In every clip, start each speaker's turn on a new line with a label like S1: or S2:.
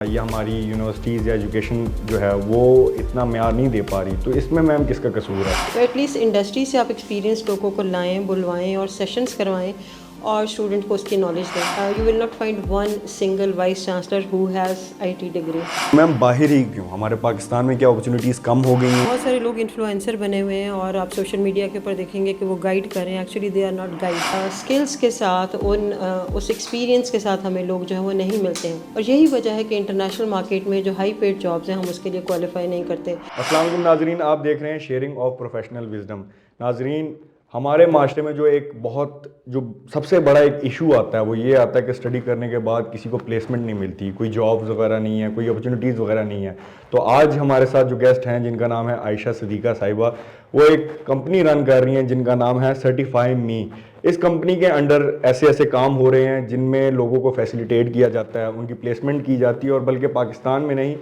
S1: یہ ہماری یونیورسٹیز یا ایجوکیشن جو ہے وہ اتنا معیار نہیں دے پا رہی، تو اس میں میم کس کا قصور ہے؟
S2: تو ایٹ لیسٹ انڈسٹری سے آپ ایکسپیرینس لوگوں کو لائیں، بلوائیں اور سیشنز کروائیں اور اسٹوڈنٹ کو اس کی نالج دیں. You will not find one single vice chancellor who has IT degree.
S1: Ma'am باہر ہی کیوں؟ ہمارے پاکستان میں کیا اپرچونیٹیز کم ہو گئی ہیں؟
S2: بہت سارے لوگ انفلوئنسر بنے ہوئے ہیں اور آپ سوشل میڈیا کے اوپر دیکھیں گے کہ وہ گائیڈ کر رہے ہیں. Actually they are not guide. Skills کے ساتھ اس ایکسپیرینس کے ساتھ ہمیں لوگ جو ہے وہ نہیں ملتے ہیں، اور یہی وجہ ہے کہ انٹرنیشنل مارکیٹ میں جو ہائی پیڈ جابس ہیں ہم اس کے لیے کوالیفائی نہیں کرتے.
S1: السلام علیکم ناظرین، آپ دیکھ رہے ہیں شیئرنگ آف پروفیشنل وزڈم. ناظرین، ہمارے معاشرے میں جو سب سے بڑا ایک ایشو آتا ہے وہ یہ آتا ہے کہ اسٹڈی کرنے کے بعد کسی کو پلیسمنٹ نہیں ملتی، کوئی جابز وغیرہ نہیں ہے، کوئی اپرچونیٹیز وغیرہ نہیں ہے. تو آج ہمارے ساتھ جو گیسٹ ہیں جن کا نام ہے عائشہ صدیقہ صاحبہ، وہ ایک کمپنی رن کر رہی ہیں جن کا نام ہے سرٹیفائی می. اس کمپنی کے انڈر ایسے کام ہو رہے ہیں جن میں لوگوں کو فیسیلیٹیٹ کیا جاتا ہے، ان کی پلیسمنٹ کی جاتی ہے، اور بلکہ پاکستان میں نہیں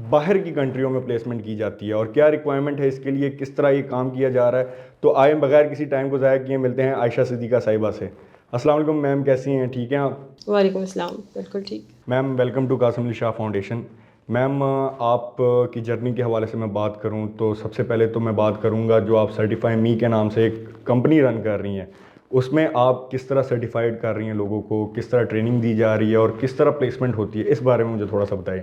S1: باہر کی کنٹریوں میں پلیسمنٹ کی جاتی ہے. اور کیا ریکوائرمنٹ ہے اس کے لیے، کس طرح یہ کام کیا جا رہا ہے، تو آئے بغیر کسی ٹائم کو ضائع کیے ملتے ہیں عائشہ صدیقہ صاحبہ سے. السلام علیکم میم، کیسی ہیں؟ ٹھیک ہیں آپ؟
S2: وعلیکم السلام، بالکل ٹھیک.
S1: Ma'am welcome to Qasim Ali Shah Foundation. Ma'am آپ کی جرنی کے حوالے سے میں بات کروں تو سب سے پہلے تو میں بات کروں گا جو آپ سرٹیفائی می کے نام سے ایک کمپنی رن کر رہی ہیں، اس میں آپ کس طرح سرٹیفائڈ کر رہی ہیں لوگوں کو، کس طرح ٹریننگ دی جا رہی ہے اور کس طرح پلیسمنٹ ہوتی ہے، اس بارے میں مجھے تھوڑا سا بتائیں.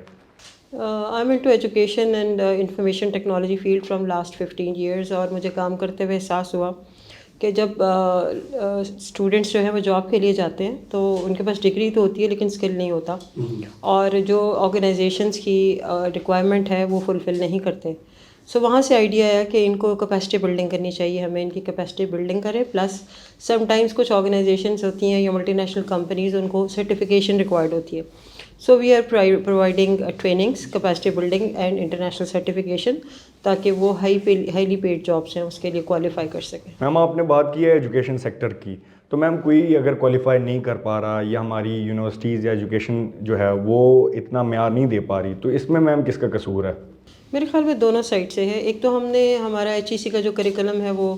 S2: I am into education and information technology field from last 15 years. اور مجھے کام کرتے ہوئے احساس ہوا کہ جب اسٹوڈنٹس جو ہیں وہ جاب کے لیے جاتے ہیں تو ان کے پاس ڈگری تو ہوتی ہے لیکن اسکل نہیں ہوتا، اور جو آرگنائزیشنس کی ریکوائرمنٹ ہے وہ فلفل نہیں کرتے. سو وہاں سے آئیڈیا آیا کہ ان کو کیپیسٹی بلڈنگ کرنی چاہیے، ہمیں ان کی کیپیسٹی بلڈنگ کریں. پلس سم ٹائمس کچھ آرگنائزیشنس ہوتی ہیں یا ملٹی نیشنل کمپنیز، ان کو سرٹیفکیشن ریکوائرڈ ہوتی ہے. So we are providing trainings, capacity building and international certification, تاکہ وہ ہائیلی پیڈ جابس ہیں اس کے لیے کوالیفائی کر سکیں.
S1: میم آپ نے بات کی ہے ایجوکیشن سیکٹر کی، تو میم کوئی اگر کوالیفائی نہیں کر پا رہا یا ہماری یونیورسٹیز یا ایجوکیشن جو ہے وہ اتنا معیار نہیں دے پا رہی، تو اس میں میم کس کا قصور ہے؟
S2: میرے خیال میں دونوں سائڈ سے ہے. ایک تو ہم نے ہمارا HEC کا جو کریکلم ہے وہ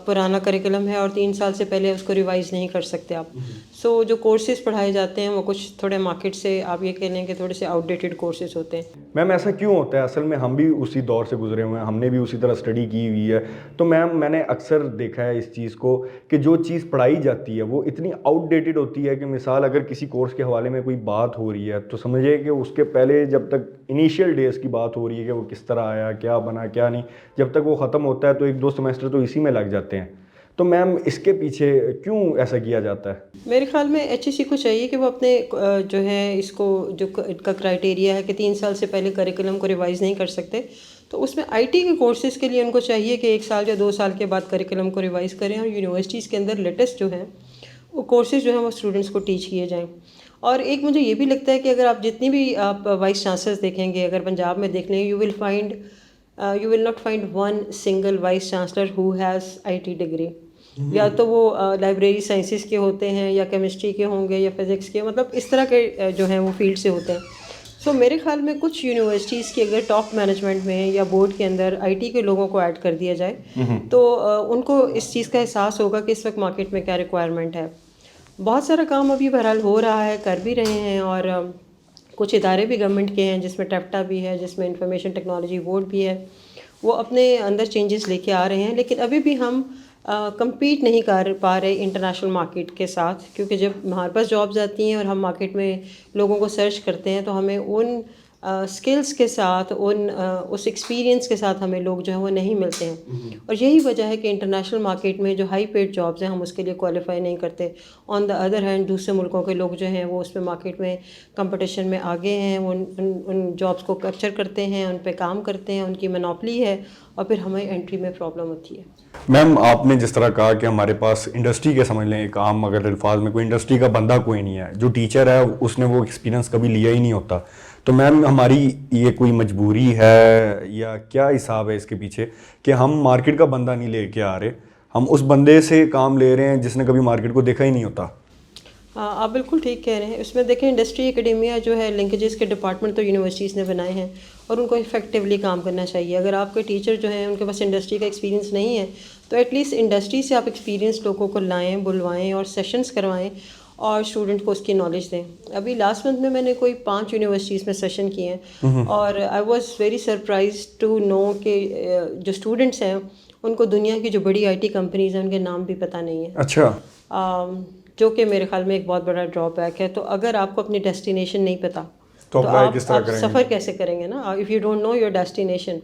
S2: پرانا کریکلم ہے اور 3 سال سے پہلے اس کو ریوائز نہیں کر سکتے آپ. سو جو کورسز پڑھائے جاتے ہیں وہ کچھ تھوڑے مارکیٹ سے آپ یہ کہہ لیں کہ تھوڑے سے آؤٹ ڈیٹڈ کورسز ہوتے ہیں.
S1: میم ایسا کیوں ہوتا ہے؟ اصل میں ہم بھی اسی دور سے گزرے ہوئے ہیں، ہم نے بھی اسی طرح اسٹڈی کی ہوئی ہے. تو میم میں نے اکثر دیکھا ہے اس چیز کو کہ جو چیز پڑھائی جاتی ہے وہ اتنی آؤٹ ڈیٹڈ ہوتی ہے کہ مثال اگر کسی کورس کے حوالے میں کوئی بات ہو رہی ہے تو سمجھے کہ اس کے پہلے جب تک انیشیل ڈیز کی بات ہو رہی ہے کہ وہ کس طرح آیا، کیا بنا، کیا نہیں، جب تک وہ ختم ہوتا ہے تو 1-2 سیمسٹر تو اسی میں لگ جاتے ہیں. تو میم اس کے پیچھے کیوں ایسا کیا جاتا ہے؟
S2: میرے خیال میں HEC کو چاہیے کہ وہ اپنے جو ہے اس کو جو ان کا کرائٹیریا ہے کہ 3 سال سے پہلے کریکلم کو ریوائز نہیں کر سکتے، تو اس میں IT کے کورسز کے لیے ان کو چاہیے کہ 1 سال یا 2 سال کے بعد کریکلم کو ریوائز کریں، اور یونیورسٹیز کے اندر لیٹسٹ جو ہیں وہ کورسز جو ہیں وہ اسٹوڈنٹس کو ٹیچ کیے جائیں. اور ایک مجھے یہ بھی لگتا ہے کہ اگر آپ جتنی بھی آپ وائس چانسلرز دیکھیں گے، اگر پنجاب میں دیکھ لیں، you will not find one single vice chancellor who has IT degree. یا تو وہ لائبریری سائنسز کے ہوتے ہیں یا کیمسٹری کے ہوں گے یا فزکس کے، مطلب اس طرح کے جو ہیں وہ فیلڈ سے ہوتے ہیں. سو میرے خیال میں کچھ یونیورسٹیز کی اگر ٹاپ مینجمنٹ میں یا بورڈ کے اندر IT کے لوگوں کو ایڈ کر دیا جائے تو ان کو اس چیز کا احساس ہوگا کہ اس وقت مارکیٹ میں کیا ریکوائرمنٹ ہے. بہت سارا کام ابھی بہرحال ہو رہا ہے، کر بھی رہے ہیں، اور کچھ ادارے بھی گورنمنٹ کے ہیں جس میں ٹیپٹا بھی ہے، جس میں انفارمیشن ٹیکنالوجی بورڈ بھی ہے، وہ اپنے اندر چینجز لے کے آ رہے ہیں. لیکن ابھی بھی ہم کمپیٹ نہیں کر پا رہے انٹرنیشنل مارکیٹ کے ساتھ، کیونکہ جب ہمارے پاس جابز آتی ہیں اور ہم مارکیٹ میں لوگوں کو سرچ کرتے ہیں تو ہمیں ان اسکلس کے ساتھ اس ایکسپیرینس کے ساتھ ہمیں لوگ جو ہیں وہ نہیں ملتے ہیں. اور یہی وجہ ہے کہ انٹرنیشنل مارکیٹ میں جو ہائی پیڈ جابز ہیں ہم اس کے لیے کوالیفائی نہیں کرتے. آن دا ادر ہینڈ دوسرے ملکوں کے لوگ جو ہیں وہ اس میں مارکیٹ میں کمپٹیشن میں آگے ہیں، وہ ان جابز کو کیپچر کرتے ہیں، ان پہ کام کرتے ہیں، ان کی منوپلی ہے، اور پھر ہمیں انٹری میں پرابلم ہوتی ہے.
S1: میم آپ نے جس طرح کہا کہ ہمارے پاس انڈسٹری کے سمجھ لیں ایک عام اگر الفاظ میں کوئی انڈسٹری کا بندہ کوئی نہیں ہے، جو ٹیچر ہے اس نے وہ ایکسپیرینس کبھی لیا ہی نہیں ہوتا، تو میم ہماری یہ کوئی مجبوری ہے یا کیا حساب ہے اس کے پیچھے کہ ہم مارکیٹ کا بندہ نہیں لے کے آ رہے، ہم اس بندے سے کام لے رہے ہیں جس نے کبھی مارکیٹ کو دیکھا ہی نہیں ہوتا؟
S2: آپ بالکل ٹھیک کہہ رہے ہیں. اس میں دیکھیں انڈسٹری اکیڈیمیا جو ہے لنکیجز کے ڈپارٹمنٹ تو یونیورسٹیز نے بنائے ہیں اور ان کو افیکٹولی کام کرنا چاہیے. اگر آپ کے ٹیچر جو ہیں ان کے پاس انڈسٹری کا ایکسپیرینس نہیں ہے تو ایٹ لیسٹ انڈسٹری سے آپ ایکسپیرینس لوگوں کو لائیں، بلوائیں اور سیشنز کروائیں اور اسٹوڈنٹ کو اس کی نالج دیں. ابھی لاسٹ منتھ میں نے کوئی 5 یونیورسٹیز میں سیشن کیے ہیں, اور I was very surprise to know کہ جو اسٹوڈنٹس ہیں ان کو دنیا کی جو بڑی آئی ٹی کمپنیز ہیں ان کے نام بھی پتہ نہیں ہے.
S1: اچھا.
S2: جو کہ میرے خیال میں ایک بہت بڑا ڈرا بیک ہے. تو اگر آپ کو اپنی ڈیسٹینیشن نہیں پتہ تو آپ سفر کیسے کریں گے نا. If you don't know your destination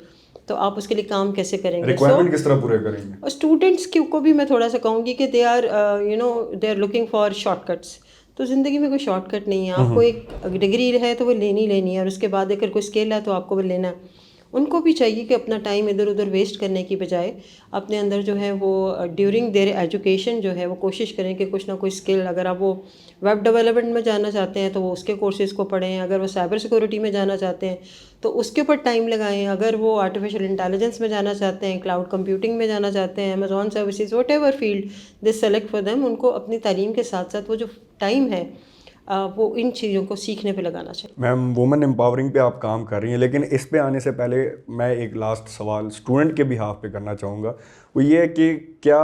S2: تو آپ اس کے لیے کام کیسے کریں گے.
S1: ریکوائرمنٹ کس طرح پورے کریں گے.
S2: اسٹوڈنٹس کو بھی میں تھوڑا سا کہوں گی کہ they are they are looking for shortcuts. تو زندگی میں کوئی شارٹ کٹ نہیں ہے. آپ کو ایک ڈگری ہے تو وہ لینی ہے, اور اس کے بعد اگر کوئی اسکل ہے تو آپ کو وہ لینا ہے. ان کو بھی چاہیے کہ اپنا ٹائم ادھر ادھر ویسٹ کرنے کی بجائے اپنے اندر جو ہے وہ ڈیورنگ دیر ایجوکیشن جو ہے وہ کوشش کریں کہ کچھ نہ کوئی اسکل, اگر آپ وہ ویب ڈیولپمنٹ میں جانا چاہتے ہیں تو وہ اس کے کورسز کو پڑھیں, اگر وہ سائبر سیکورٹی میں جانا چاہتے ہیں تو اس کے اوپر ٹائم لگائیں, اگر وہ آرٹیفیشیل انٹیلیجنس میں جانا چاہتے ہیں, کلاؤڈ کمپیوٹنگ میں جانا چاہتے ہیں, Amazon services, whatever field they select for them, ان کو اپنی تعلیم کے ساتھ ساتھ وہ جو ٹائم ہے وہ ان چیزوں کو سیکھنے پہ لگانا چاہیے.
S1: میم وومن امپاورنگ پہ آپ کام کر رہی ہیں, لیکن اس پہ آنے سے پہلے میں ایک لاسٹ سوال اسٹوڈنٹ کے بہاف پہ کرنا چاہوں گا. وہ یہ ہے کہ کیا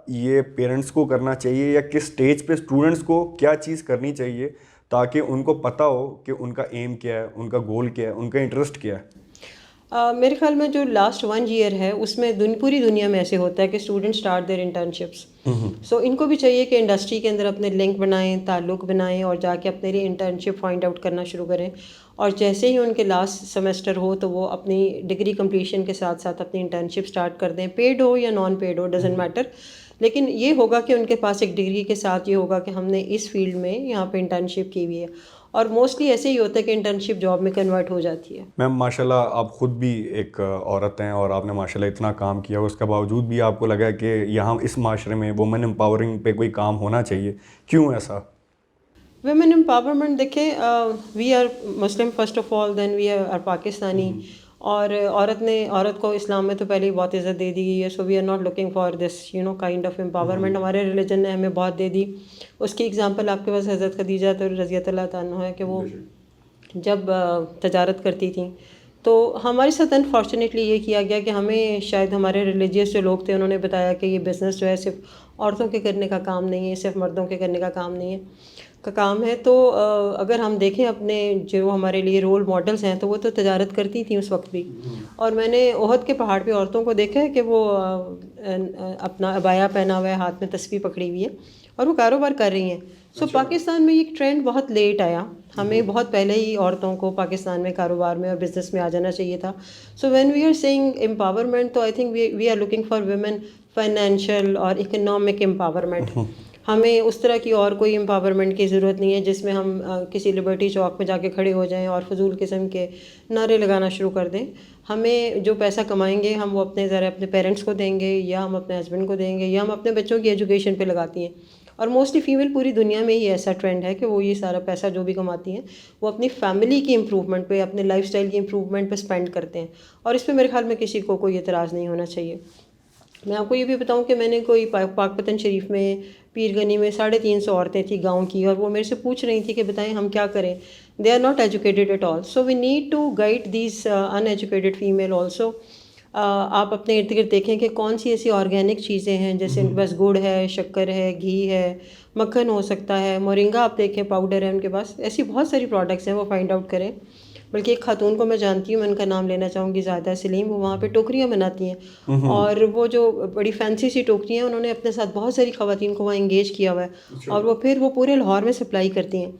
S1: یہ پیرنٹس کو کرنا چاہیے یا کس اسٹیج پہ اسٹوڈنٹس کو کیا چیز کرنی چاہیے تاکہ ان کو پتہ ہو کہ ان کا ایم کیا ہے, ان کا گول کیا ہے, ان کا انٹرسٹ کیا ہے.
S2: میرے خیال میں جو لاسٹ 1 ایئر ہے اس میں پوری دنیا میں ایسے ہوتا ہے کہ اسٹوڈنٹ اسٹارٹ دیر انٹرنشپس. سو ان کو بھی چاہیے کہ انڈسٹری کے اندر اپنے لنک بنائیں, تعلق بنائیں, اور جا کے اپنے لیے انٹرنشپ فائنڈ آؤٹ کرنا شروع کریں. اور جیسے ہی ان کے لاسٹ سیمسٹر ہو تو وہ اپنی ڈگری کمپلیشن کے ساتھ ساتھ اپنی انٹرنشپ اسٹارٹ کر دیں, پیڈ ہو یا نان پیڈ ہو, ڈزنٹ میٹر. لیکن یہ ہوگا کہ ان کے پاس ایک ڈگری کے ساتھ یہ ہوگا کہ ہم نے اس فیلڈ میں یہاں پہ انٹرنشپ کی ہوئی ہے. اور موسٹلی ایسے ہی ہوتا ہے کہ انٹرنشپ جاب میں کنورٹ ہو جاتی ہے.
S1: میم ماشاء اللہ آپ خود بھی ایک عورت ہیں اور آپ نے ماشاء اللہ اتنا کام کیا, اس کے باوجود بھی آپ کو لگا کہ یہاں اس معاشرے میں وومن امپاورنگ پہ کوئی کام ہونا چاہیے. کیوں ایسا؟
S2: ویمن امپاورمنٹ دیکھیں, we are Muslim first of all, then we are Pakistani. اور عورت کو اسلام میں تو پہلے ہی بہت عزت دے دی گئی ہے. So we are not looking for this kind of empowerment. ہمارے ریلیجن نے ہمیں بہت دے دی. اس کی اگزامپل آپ کے پاس حضرت خدیجہ رضی اللہ عنہا ہے کہ وہ جب تجارت کرتی تھیں تو ہمارے ساتھ انفارچونیٹلی یہ کیا گیا کہ ہمیں شاید ہمارے ریلیجیس جو لوگ تھے انہوں نے بتایا کہ یہ بزنس جو ہے صرف عورتوں کے کرنے کا کام نہیں ہے, صرف مردوں کے کرنے کا کام نہیں ہے کا کام ہے. تو اگر ہم دیکھیں اپنے جو ہمارے لیے رول ماڈلس ہیں تو وہ تو تجارت کرتی تھیں اس وقت بھی. اور میں نے احد کے پہاڑ پہ عورتوں کو دیکھا ہے کہ وہ اپنا عبایا پہنا ہوا ہے, ہاتھ میں تسبیح پکڑی ہوئی ہے, اور وہ کاروبار کر رہی ہیں. سو پاکستان میں یہ ٹرینڈ بہت لیٹ آیا. ہمیں بہت پہلے ہی عورتوں کو پاکستان میں کاروبار میں اور بزنس میں آ جانا چاہیے تھا. So when we are seeing empowerment تو I think we are looking for women financial اور اکنامک امپاورمنٹ. ہمیں اس طرح کی اور کوئی امپاورمنٹ کی ضرورت نہیں ہے جس میں ہم کسی لبرٹی چوک میں جا کے کھڑے ہو جائیں اور فضول قسم کے نعرے لگانا شروع کر دیں. ہمیں جو پیسہ کمائیں گے ہم وہ اپنے پیرنٹس کو دیں گے, یا ہم اپنے ہسبینڈ کو دیں گے, یا ہم اپنے بچوں کی ایجوکیشن پہ لگاتی ہیں. اور موسٹلی فیمیل پوری دنیا میں ہی ایسا ٹرینڈ ہے کہ وہ یہ سارا پیسہ جو بھی کماتی ہیں وہ اپنی فیملی کی امپروومنٹ پہ, اپنے لائف اسٹائل کی امپروومنٹ پہ اسپینڈ کرتے ہیں. اور اس پہ میرے خیال میں کسی کو کوئی اعتراض نہیں ہونا چاہیے. میں آپ کو یہ بھی بتاؤں کہ میں نے کوئی پاک پتن شریف میں پیر گنی میں 350 عورتیں تھیں گاؤں کی, اور وہ میرے سے پوچھ رہی تھیں کہ بتائیں ہم کیا کریں. They are not educated at all. So we need to guide these uneducated female also. آپ اپنے ارد گرد دیکھیں کہ کون سی ایسی آرگینک چیزیں ہیں, جیسے ان کے پاس گڑ ہے, شکر ہے, گھی ہے, مکھن ہو سکتا ہے, مورنگا آپ دیکھیں پاؤڈر ہے ان کے پاس. ایسی بہت ساری پروڈکٹس ہیں, وہ فائنڈ آؤٹ کریں. بلکہ ایک خاتون کو میں جانتی ہوں, میں ان کا نام لینا چاہوں گی, زاہدہ سلیم. وہ وہاں پہ ٹوکریاں بناتی ہیں, اور وہ جو بڑی فینسی سی ٹوکریاں ہیں انہوں نے اپنے ساتھ بہت ساری خواتین کو وہاں انگیج کیا ہوا ہے, اور وہ پھر وہ پورے لاہور میں سپلائی کرتی ہیں.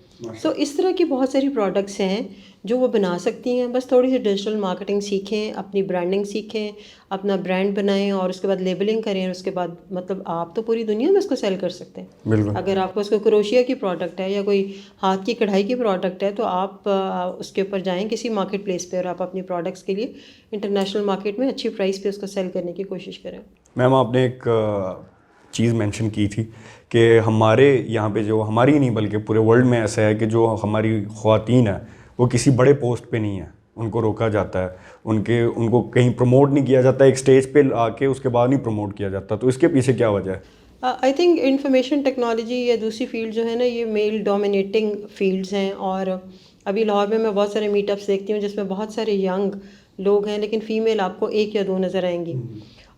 S2: سو اس طرح کی بہت ساری پروڈکٹس ہیں جو وہ بنا سکتی ہیں. بس تھوڑی سی ڈیجیٹل مارکیٹنگ سیکھیں, اپنی برانڈنگ سیکھیں, اپنا برانڈ بنائیں, اور اس کے بعد لیبلنگ کریں, اور اس کے بعد مطلب آپ تو پوری دنیا میں اس کو سیل کر سکتے ہیں.
S1: بالکل.
S2: اگر آپ کو اس کو کروشیا کی پروڈکٹ ہے یا کوئی ہاتھ کی کڑھائی کی پروڈکٹ ہے تو آپ اس کے اوپر جائیں کسی مارکیٹ پلیس پہ, اور آپ اپنی پروڈکٹس کے لیے انٹرنیشنل مارکیٹ میں اچھی پرائس پہ اس کو سیل کرنے کی کوشش کریں.
S1: میم آپ نے ایک چیز مینشن کی تھی کہ ہمارے یہاں پہ جو ہماری نہیں بلکہ پورے ورلڈ میں ایسا ہے کہ جو ہماری خواتین ہیں وہ کسی بڑے پوسٹ پہ نہیں ہیں, ان کو روکا جاتا ہے, ان کو کہیں پروموٹ نہیں کیا جاتا, ایک اسٹیج پہ آ کے اس کے بعد نہیں پروموٹ کیا جاتا. تو اس کے پیچھے کیا وجہ ہے؟
S2: آئی تھنک انفارمیشن ٹیکنالوجی یا دوسری فیلڈ جو ہے نا, یہ میل ڈومینیٹنگ فیلڈز ہیں. اور ابھی لاہور میں بہت سارے میٹ اپس دیکھتی ہوں جس میں بہت سارے ینگ لوگ ہیں, لیکن فیمیل آپ کو 1 یا 2 نظر آئیں گی.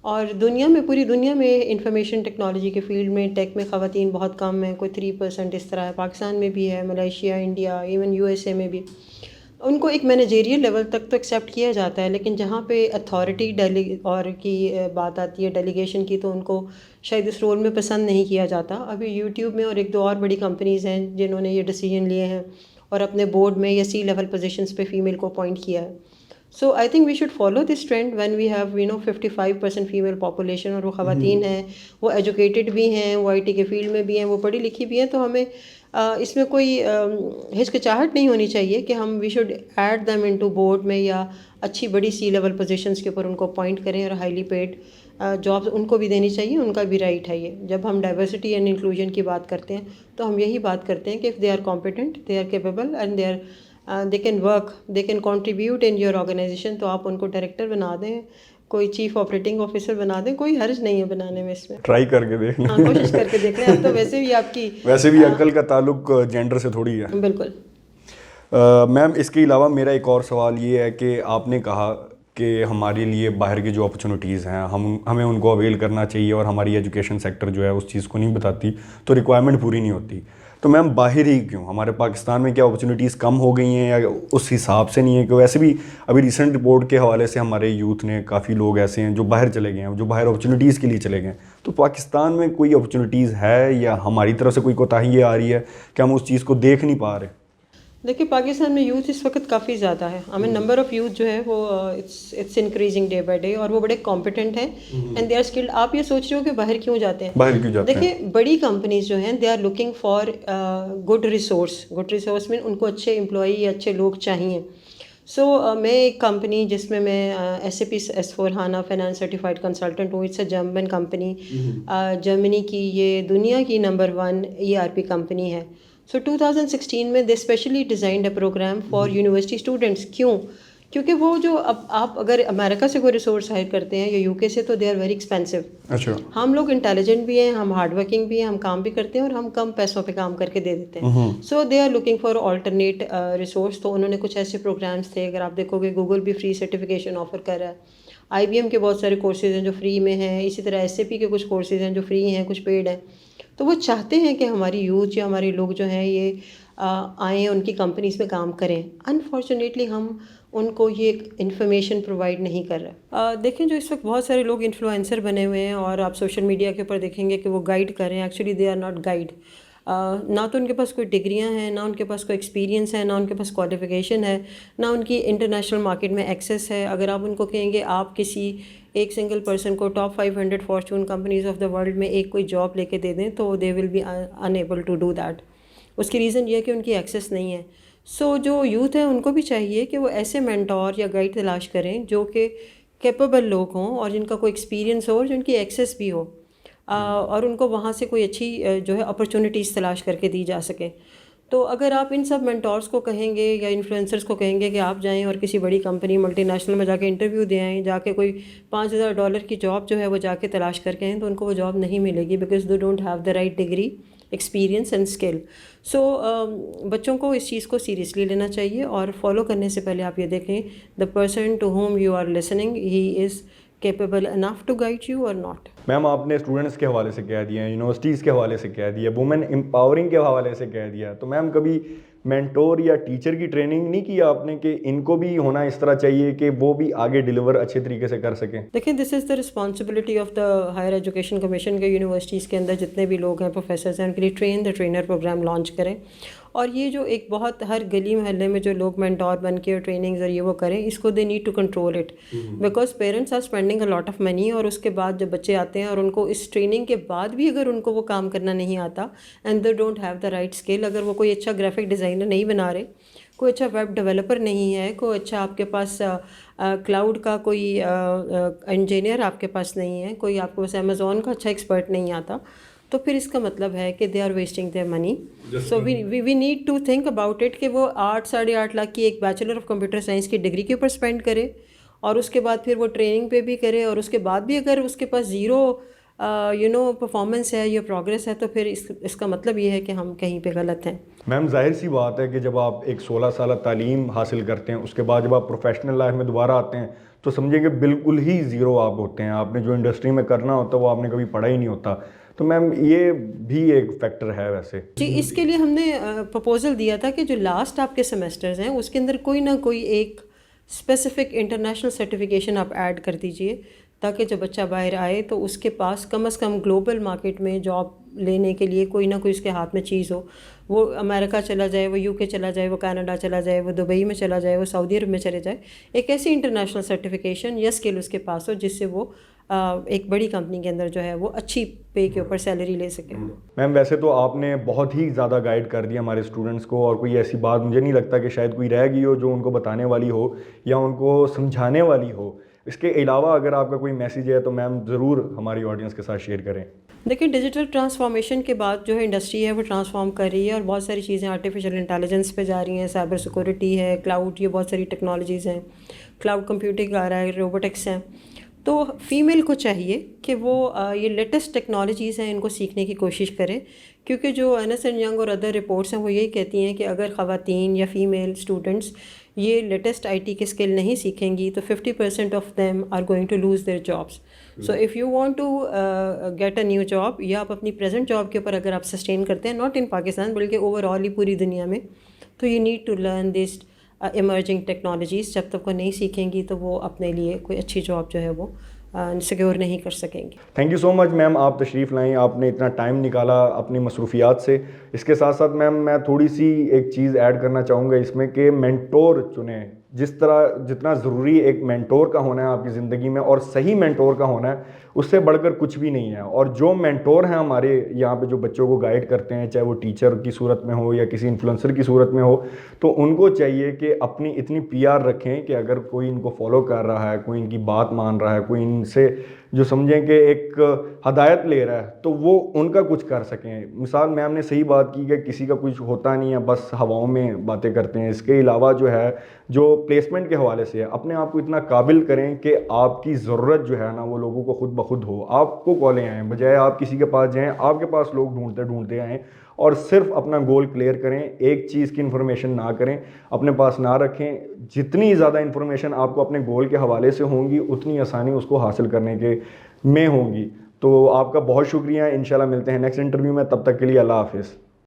S2: اور دنیا میں پوری دنیا میں انفارمیشن ٹیکنالوجی کے فیلڈ میں ٹیک میں خواتین بہت کم ہیں, کوئی 3% اس طرح ہے. پاکستان میں بھی ہے, ملائیشیا, انڈیا, ایون USA میں بھی. ان کو ایک مینیجریل لیول تک تو ایکسیپٹ کیا جاتا ہے, لیکن جہاں پہ اتھارٹی اور کی بات آتی ہے ڈیلیگیشن کی, تو ان کو شاید اس رول میں پسند نہیں کیا جاتا. ابھی یوٹیوب میں اور ایک دو اور بڑی کمپنیز ہیں جنہوں نے یہ ڈیسیجن لیے ہیں اور اپنے بورڈ میں یا سی لیول پوزیشنز پہ فیمیل کو اپوائنٹ کیا ہے. So I think we should follow this trend when we have 55% female population, اور وہ خواتین ہیں, وہ ایجوکیٹڈ بھی ہیں, وہ IT کے فیلڈ میں بھی ہیں, وہ پڑھی لکھی بھی ہیں. تو ہمیں اس میں کوئی ہچکچاہٹ نہیں ہونی چاہیے کہ ہم we should add them into board میں یا اچھی بڑی سی لیول پوزیشنز کے اوپر ان کو اپوائنٹ کریں, اور ہائیلی پیڈ جابس ان کو بھی دینی چاہیے. ان کا بھی رائٹ ہے یہ. جب ہم ڈائیورسٹی اینڈ انکلوژن کی بات کرتے ہیں تو ہم یہی بات کرتے ہیں کہ if they are competent, they are capable and they can work, they can contribute in your organization, تو آپ ان کو ڈائریکٹر بنا دیں, کوئی چیف آپریٹنگ آفیسر بنا دیں, کوئی حرج نہیں ہے بنانے میں. اس میں
S1: ٹرائی کر کے دیکھ لیں.
S2: ہاں, کوشش کر کے دیکھ لیں. اب تو ویسے بھی آپ کی
S1: ویسے بھی عقل کا تعلق جینڈر سے تھوڑی ہے.
S2: بالکل.
S1: میم اس کے علاوہ میرا ایک اور سوال یہ ہے کہ آپ نے کہا کہ ہمارے لیے باہر کی جو اپرچونیٹیز ہیں ہمیں ان کو اویل کرنا چاہیے, اور ہماری ایجوکیشن سیکٹر جو ہے اس چیز کو نہیں بتاتی تو ریکوائرمنٹ پوری نہیں ہوتی. تو میم باہر ہی کیوں؟ ہمارے پاکستان میں کیا اپرچونیٹیز کم ہو گئی ہیں یا اس حساب سے نہیں ہے؟ کہ ویسے بھی ابھی ریسنٹ رپورٹ کے حوالے سے ہمارے یوتھ نے کافی لوگ ایسے ہیں جو باہر چلے گئے ہیں, جو باہر اپرچونیٹیز کے لیے چلے گئے ہیں. تو پاکستان میں کوئی اپرچونیٹیز ہے یا ہماری طرف سے کوئی کوتاہی آ رہی ہے کہ ہم اس چیز کو دیکھ نہیں پا رہے؟
S2: دیکھیے, پاکستان میں یوتھ اس وقت کافی زیادہ ہے. نمبر آف یوتھ جو ہے وہ it's increasing day by day, اور وہ بڑے کمپیٹنٹ ہیں اینڈ دے آر اسکلڈ. آپ یہ سوچ رہے ہو کہ باہر کیوں جاتے ہیں؟
S1: باہر کیوں جاتے ہیں؟
S2: دیکھیے, بڑی کمپنیز جو ہیں they are looking for good resource میں ان کو اچھے امپلائی یا اچھے لوگ چاہیے. سو میں ایک کمپنی جس میں SAP S/4HANA finance certified consultant ہوں. It's a German company, Germany کی یہ دنیا کی نمبر 1 ERP کمپنی ہے. سو 2016 میں they specially designed a programme for university students. کیوں؟ کیونکہ وہ جو اب آپ اگر امریکہ سے کوئی ریسورس ہائر کرتے ہیں یا UK سے, تو دے آر ویری ایکسپینسو.
S1: اچھا. ہم
S2: لوگ انٹیلیجنٹ بھی ہیں, ہم ہارڈ ورکنگ بھی ہیں, ہم کام بھی کرتے ہیں, اور ہم کم پیسوں پہ کام کر کے دے دیتے ہیں. So they are looking for alternate resource. تو انہوں نے کچھ ایسے پروگرامس تھے, اگر آپ دیکھو گے گوگل بھی فری سرٹیفکیشن آفر کر رہا ہے, IBM کے بہت سارے کورسز ہیں جو فری میں ہیں, اسی طرح SAP کے کچھ کورسز ہیں جو فری ہیں, کچھ پیڈ ہیں. تو وہ چاہتے ہیں کہ ہماری یوتھ یا ہمارے لوگ جو ہیں یہ آئیں, ان کی کمپنیز میں کام کریں. انفارچونیٹلی ہم ان کو یہ انفارمیشن پرووائڈ نہیں کر رہے. دیکھیں, جو اس وقت بہت سارے لوگ انفلوئنسر بنے ہوئے ہیں, اور آپ سوشل میڈیا کے اوپر دیکھیں گے کہ وہ گائیڈ کر رہے ہیں. Actually they are not guide. نہ تو ان کے پاس کوئی ڈگریاں ہیں, نہ ان کے پاس کوئی ایکسپیرینس ہے, نہ ان کے پاس کوالیفیکیشن ہے, نہ ان کی انٹرنیشنل مارکیٹ میں ایکسیس ہے. اگر آپ ان کو کہیں گے آپ کسی ایک سنگل پرسن کو top 500 Fortune companies of the world میں ایک کوئی جاب لے کے دے دیں, تو they will be enable to do that. اس کی ریزن یہ ہے کہ ان کی ایکسیس نہیں ہے. سو جو یوتھ ہیں ان کو بھی چاہیے کہ وہ ایسے مینٹور یا گائیڈ تلاش کریں جو کہ کیپیبل لوگ ہوں, اور جن کا کوئی ایکسپیرینس ہو, اور جن کی ایکسیس بھی ہو, اور ان کو وہاں سے کوئی اچھی جو ہے اپرچونیٹیز تلاش کر کے دی جا سکیں. تو اگر آپ ان سب مینٹورس کو کہیں گے یا انفلوئنسرس کو کہیں گے کہ آپ جائیں اور کسی بڑی کمپنی ملٹی نیشنل میں جا کے انٹرویو دے آئیں, جا کے کوئی $5,000 کی جاب جو ہے وہ جا کے تلاش کر کے آئیں, تو ان کو وہ جاب نہیں ملے گی, because they don't have the right degree, experience and skill. So بچوں کو اس چیز کو سیریسلی لینا چاہیے, اور فالو کرنے سے پہلے آپ یہ دیکھیں the person to whom you are listening, he is capable enough to guide you or not.
S1: Ma'am آپ نے اسٹوڈنٹس کے حوالے سے کہہ دیا, یونیورسٹیز کے حوالے سے کہہ دیا, وومن امپاورنگ کے حوالے سے کہہ دیا, تو میم کبھی مینٹور یا ٹیچر کی ٹریننگ نہیں کی آپ نے کہ ان کو بھی ہونا اس طرح چاہیے کہ وہ بھی آگے ڈیلیور اچھے طریقے سے کر سکیں؟
S2: دیکھیں, this is the responsibility of the Higher Education Commission کے یونیورسٹیز کے اندر جتنے بھی لوگ ہیں, پروفیسرز ہیں, ان کے لیے train the trainer programme launch کریں. اور یہ جو ایک بہت ہر گلی محلے میں جو لوگ مینٹور بن کے اور ٹریننگز اور یہ وہ کریں, اس کو they need to control it, because parents are spending a lot of money. اور اس کے بعد جب بچے آتے ہیں اور ان کو اس ٹریننگ کے بعد بھی اگر ان کو وہ کام کرنا نہیں آتا, and they don't have the right skill, اگر وہ کوئی اچھا گرافک ڈیزائنر نہیں بنا رہے, کوئی اچھا ویب ڈیولپر نہیں ہے, کوئی اچھا آپ کے پاس کلاؤڈ کا کوئی انجینئر آپ کے پاس نہیں ہے, کوئی آپ کو بس امیزون کا اچھا ایکسپرٹ نہیں آتا, تو پھر اس کا مطلب ہے کہ they are wasting their money. So we need to think about it کہ وہ 8-8.5 لاکھ کی ایک بیچلر آف کمپیوٹر سائنس کی ڈگری کے اوپر اسپینڈ کرے, اور اس کے بعد پھر وہ ٹریننگ پہ بھی کرے, اور اس کے بعد بھی اگر اس کے پاس زیرو پرفارمنس ہے یا پروگریس ہے، تو پھر اس کا مطلب یہ ہے کہ ہم کہیں پہ غلط ہیں.
S1: میم ظاہر سی بات ہے کہ جب آپ ایک 16 سالہ تعلیم حاصل کرتے ہیں، اس کے بعد جب آپ پروفیشنل لائف میں دوبارہ آتے ہیں تو سمجھیں کہ بالکل ہی زیرو آپ ہوتے ہیں. آپ نے جو انڈسٹری میں کرنا ہوتا ہے وہ آپ نے کبھی پڑھا ہی نہیں ہوتا. تو میم یہ بھی ایک فیکٹر ہے ویسے.
S2: جی، اس کے لیے ہم نے پرپوزل دیا تھا کہ جو لاسٹ آپ کے سیمسٹرز ہیں اس کے اندر کوئی نہ کوئی ایک اسپیسیفک انٹرنیشنل سرٹیفکیشن آپ ایڈ کر دیجئے، تاکہ جب بچہ باہر آئے تو اس کے پاس کم از کم گلوبل مارکیٹ میں جاب لینے کے لیے کوئی نہ کوئی اس کے ہاتھ میں چیز ہو. وہ امریکہ چلا جائے، وہ UK چلا جائے، وہ کینیڈا چلا جائے، وہ دبئی میں چلا جائے، وہ سعودی عرب میں چلے جائے، ایک ایسی انٹرنیشنل سرٹیفکیشن یا اسکل اس کے پاس ہو جس سے وہ ایک بڑی کمپنی کے اندر جو ہے وہ اچھی پے کے اوپر سیلری لے سکے.
S1: میم ویسے تو آپ نے بہت ہی زیادہ گائیڈ کر دیا ہمارے اسٹوڈنٹس کو، اور کوئی ایسی بات مجھے نہیں لگتا کہ شاید کوئی رہ گئی ہو جو ان کو بتانے والی ہو یا ان کو سمجھانے والی ہو. اس کے علاوہ اگر آپ کا کوئی میسیج ہے تو میم ضرور ہماری آڈینس کے ساتھ شیئر کریں.
S2: دیکھیں، ڈیجیٹل ٹرانسفارمیشن کے بعد جو ہے انڈسٹری ہے وہ ٹرانسفارم کر رہی ہے، اور بہت ساری چیزیں آرٹیفیشیل انٹیلیجنس پہ جا رہی ہیں، سائبر سیکورٹی ہے، کلاؤڈ، یہ بہت ساری ٹیکنالوجیز ہیں، کلاؤڈ کمپیوٹنگ آ رہا ہے، روبوٹکس ہیں. تو فیمیل کو چاہیے کہ وہ یہ لیٹسٹ ٹیکنالوجیز ہیں ان کو سیکھنے کی کوشش کریں، کیونکہ جو ارنسٹ اینڈ ینگ اور ادر رپورٹس ہیں وہ یہی کہتی ہیں کہ اگر خواتین یا فیمیل اسٹوڈنٹس یہ لیٹسٹ IT کے اسکل نہیں سیکھیں گی تو 50% of them are going to lose their jobs. So if you want to get a new job, یا آپ اپنی پریزنٹ جاب کے اوپر اگر آپ سسٹین کرتے ہیں، ناٹ ان پاکستان بلکہ اوور آل ہی پوری دنیا میں، تو you need to learn this emerging technologies. جب تک وہ نہیں سیکھیں گی تو وہ اپنے لیے کوئی اچھی جاب جو ہے وہ سیکیور نہیں کر سکیں گی.
S1: تھینک یو سو مچ میم، آپ تشریف لائیں، آپ نے اتنا ٹائم نکالا اپنی مصروفیات سے. اس کے ساتھ ساتھ میم میں تھوڑی سی ایک چیز ایڈ کرنا چاہوں گا اس میں کہ مینٹور چنیں. جتنا ضروری ایک مینٹور کا ہونا ہے آپ کی زندگی میں، اور صحیح مینٹور کا ہونا ہے، اس سے بڑھ کر کچھ بھی نہیں ہے. اور جو مینٹور ہیں ہمارے یہاں پہ جو بچوں کو گائیڈ کرتے ہیں، چاہے وہ ٹیچر کی صورت میں ہو یا کسی انفلوئنسر کی صورت میں ہو، تو ان کو چاہیے کہ اپنی اتنی PR رکھیں کہ اگر کوئی ان کو فالو کر رہا ہے، کوئی ان کی بات مان رہا ہے، کوئی ان سے جو سمجھیں کہ ایک ہدایت لے رہا ہے، تو وہ ان کا کچھ کر سکیں. مثال میم نے صحیح بات کی کہ کسی کا کچھ ہوتا نہیں ہے، بس ہواؤں میں باتیں کرتے ہیں. اس کے علاوہ جو ہے جو پلیسمنٹ کے حوالے سے ہے، اپنے آپ کو اتنا قابل کریں کہ آپ کی ضرورت جو ہے نا وہ لوگوں کو خود بخود ہو. آپ کو کالیں آئیں، بجائے آپ کسی کے پاس جائیں، آپ کے پاس لوگ ڈھونڈتے آئیں، اور صرف اپنا گول کلیئر کریں. ایک چیز کی انفارمیشن نہ کریں، اپنے پاس نہ رکھیں. جتنی زیادہ انفارمیشن آپ کو اپنے گول کے حوالے سے ہوں گی، اتنی آسانی اس کو حاصل کرنے کے میں ہوں گی. تو آپ کا بہت شکریہ. انشاءاللہ ملتے ہیں نیکسٹ انٹرویو میں، تب تک کے لیے اللہ حافظ.